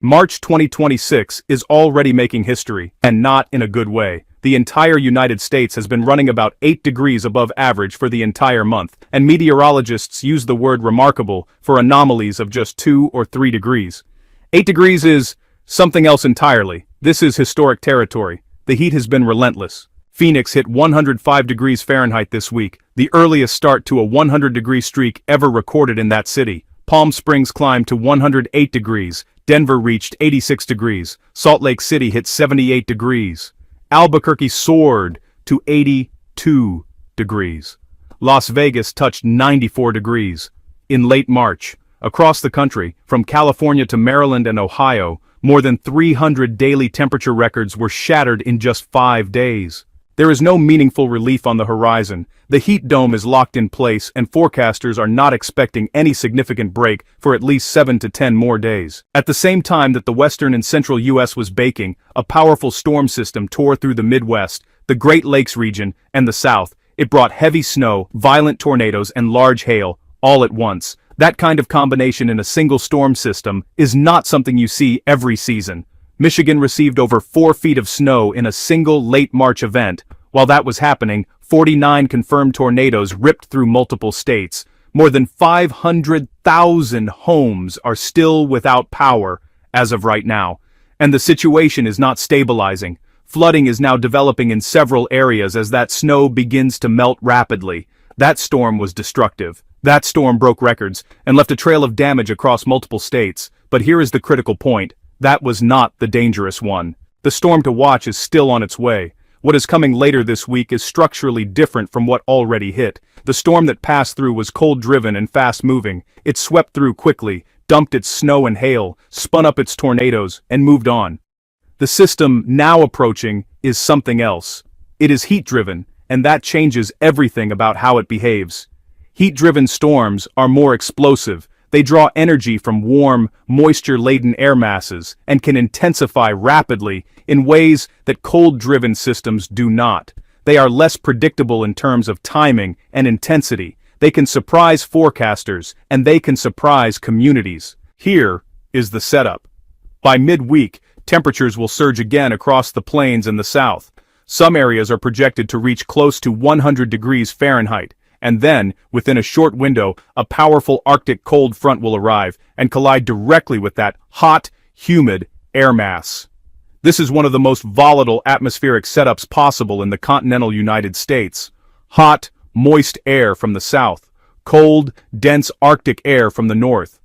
March 2026 is already making history, and not in a good way. The entire United States has been running about 8 degrees above average for the entire month, and meteorologists use the word remarkable for anomalies of just 2 or 3 degrees. 8 degrees is something else entirely. This is historic territory. The heat has been relentless. Phoenix hit 105 degrees Fahrenheit this week, the earliest start to a 100-degree streak ever recorded in that city. Palm Springs climbed to 108 degrees. Denver reached 86 degrees. Salt Lake City hit 78 degrees. Albuquerque soared to 82 degrees. Las Vegas touched 94 degrees. In late March, across the country, from California to Maryland and Ohio, more than 300 daily temperature records were shattered in just 5 days. There is no meaningful relief on the horizon. The heat dome is locked in place, and forecasters are not expecting any significant break for at least 7 to 10 more days. At the same time that the western and central U.S. was baking, a powerful storm system tore through the Midwest, the Great Lakes region, and the South. It brought heavy snow, violent tornadoes, and large hail, all at once. That kind of combination in a single storm system is not something you see every season. Michigan received over 4 feet of snow in a single late March event. While that was happening, 49 confirmed tornadoes ripped through multiple states. More than 500,000 homes are still without power as of right now. And the situation is not stabilizing. Flooding is now developing in several areas as that snow begins to melt rapidly. That storm was destructive. That storm broke records and left a trail of damage across multiple states. But here is the critical point. That was not the dangerous one. The storm to watch is still on its way. What is coming later this week is structurally different from what already hit. The storm that passed through was cold-driven and fast-moving. It swept through quickly, dumped its snow and hail, spun up its tornadoes, and moved on. The system now approaching is something else. It is heat-driven, and that changes everything about how it behaves. Heat-driven storms are more explosive. They draw energy from warm, moisture-laden air masses and can intensify rapidly in ways that cold-driven systems do not. They are less predictable in terms of timing and intensity. They can surprise forecasters, and they can surprise communities. Here is the setup. By midweek, temperatures will surge again across the plains in the south. Some areas are projected to reach close to 100 degrees Fahrenheit. And then, within a short window, a powerful Arctic cold front will arrive and collide directly with that hot, humid air mass. This is one of the most volatile atmospheric setups possible in the continental United States. Hot, moist air from the south, cold, dense Arctic air from the north.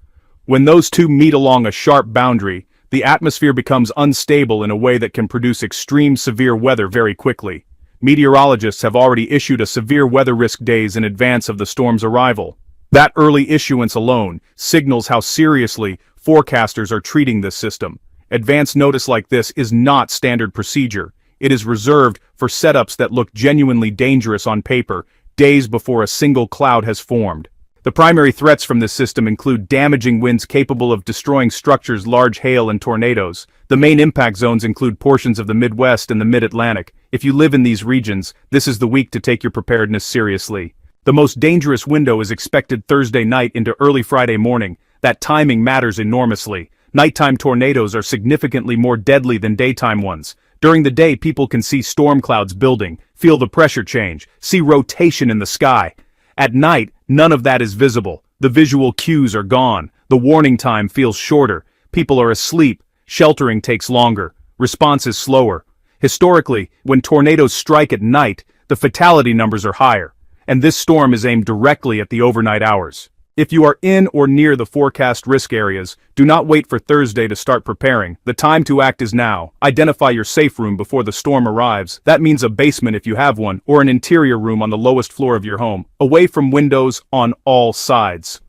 When those two meet along a sharp boundary, the atmosphere becomes unstable in a way that can produce extreme severe weather very quickly. Meteorologists have already issued a severe weather risk days in advance of the storm's arrival. That early issuance alone signals how seriously forecasters are treating this system. Advance notice like this is not standard procedure. It is reserved for setups that look genuinely dangerous on paper, days before a single cloud has formed. The primary threats from this system include damaging winds capable of destroying structures, large hail, and tornadoes. The main impact zones include portions of the Midwest and the Mid-Atlantic. If you live in these regions, this is the week to take your preparedness seriously. The most dangerous window is expected Thursday night into early Friday morning. That timing matters enormously. Nighttime tornadoes are significantly more deadly than daytime ones. During the day, people can see storm clouds building, feel the pressure change, see rotation in the sky. At night, none of that is visible. The visual cues are gone. The warning time feels shorter. People are asleep. Sheltering takes longer. Response is slower. Historically, when tornadoes strike at night, the fatality numbers are higher. And this storm is aimed directly at the overnight hours. If you are in or near the forecast risk areas, do not wait for Thursday to start preparing. The time to act is now. Identify your safe room before the storm arrives. That means a basement if you have one, or an interior room on the lowest floor of your home, away from windows on all sides.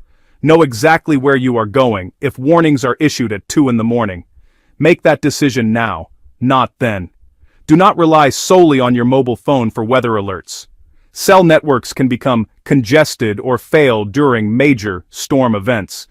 Know exactly where you are going if warnings are issued at 2 in the morning. Make that decision now, not then. Do not rely solely on your mobile phone for weather alerts. Cell networks can become congested or fail during major storm events.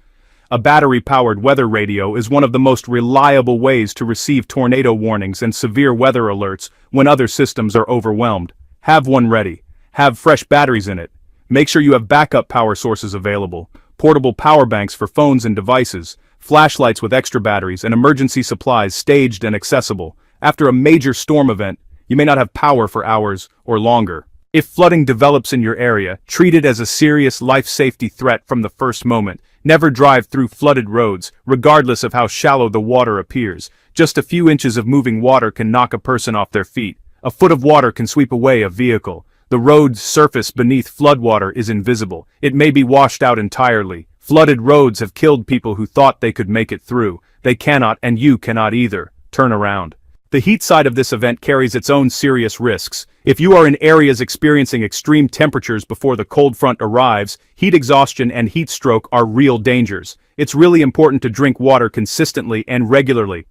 A battery-powered weather radio is one of the most reliable ways to receive tornado warnings and severe weather alerts when other systems are overwhelmed. Have one ready. Have fresh batteries in it. Make sure you have backup power sources available. Portable power banks for phones and devices. flashlights with extra batteries, and emergency supplies staged and accessible. After a major storm event, you may not have power for hours or longer. If flooding develops in your area, treat it as a serious life safety threat from the first moment. Never drive through flooded roads, regardless of how shallow the water appears. Just a few inches of moving water can knock a person off their feet. A foot of water can sweep away a vehicle. The road's surface beneath floodwater is invisible. It may be washed out entirely. Flooded roads have killed people who thought they could make it through. They cannot, and you cannot either. Turn around. The heat side of this event carries its own serious risks. If you are in areas experiencing extreme temperatures before the cold front arrives, heat exhaustion and heat stroke are real dangers. It's really important to drink water consistently and regularly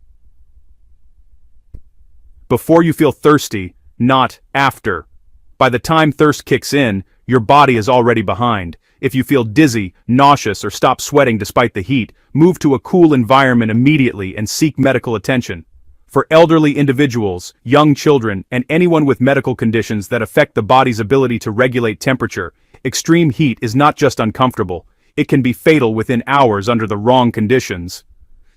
before you feel thirsty, not after. By the time thirst kicks in, your body is already behind. If you feel dizzy, nauseous, or stop sweating despite the heat, move to a cool environment immediately and seek medical attention. For elderly individuals, young children, and anyone with medical conditions that affect the body's ability to regulate temperature, extreme heat is not just uncomfortable, it can be fatal within hours under the wrong conditions.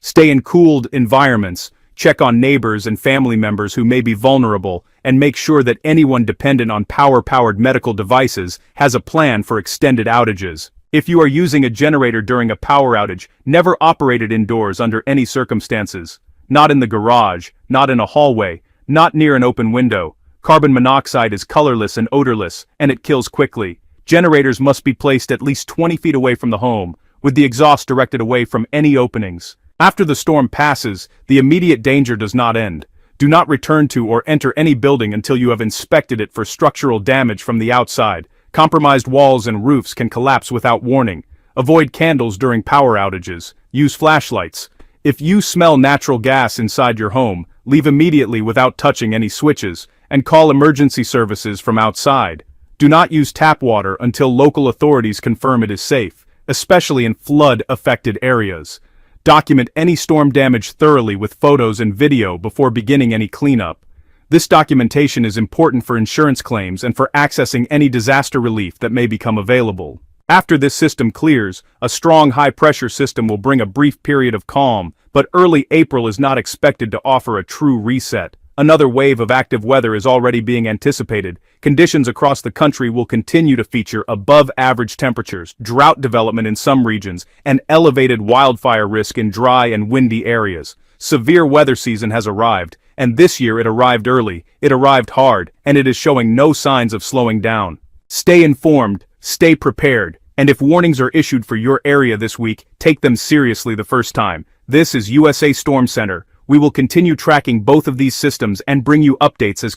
Stay in cooled environments, check on neighbors and family members who may be vulnerable, and make sure that anyone dependent on power-powered medical devices has a plan for extended outages. If you are using a generator during a power outage, never operate it indoors under any circumstances. Not in the garage, not in a hallway, not near an open window. Carbon monoxide is colorless and odorless, and it kills quickly. Generators must be placed at least 20 feet away from the home, with the exhaust directed away from any openings. After the storm passes, the immediate danger does not end. Do not return to or enter any building until you have inspected it for structural damage from the outside. Compromised walls and roofs can collapse without warning. Avoid candles during power outages. Use flashlights. If you smell natural gas inside your home, leave immediately without touching any switches, and call emergency services from outside. Do not use tap water until local authorities confirm it is safe, especially in flood-affected areas. Document any storm damage thoroughly with photos and video before beginning any cleanup. This documentation is important for insurance claims and for accessing any disaster relief that may become available. After this system clears, a strong high-pressure system will bring a brief period of calm, but early April is not expected to offer a true reset. Another wave of active weather is already being anticipated. Conditions across the country will continue to feature above-average temperatures, drought development in some regions, and elevated wildfire risk in dry and windy areas. Severe weather season has arrived, and this year it arrived early, it arrived hard, and it is showing no signs of slowing down. Stay informed, stay prepared, and if warnings are issued for your area this week, take them seriously the first time. This is USA Storm Center. We will continue tracking both of these systems and bring you updates as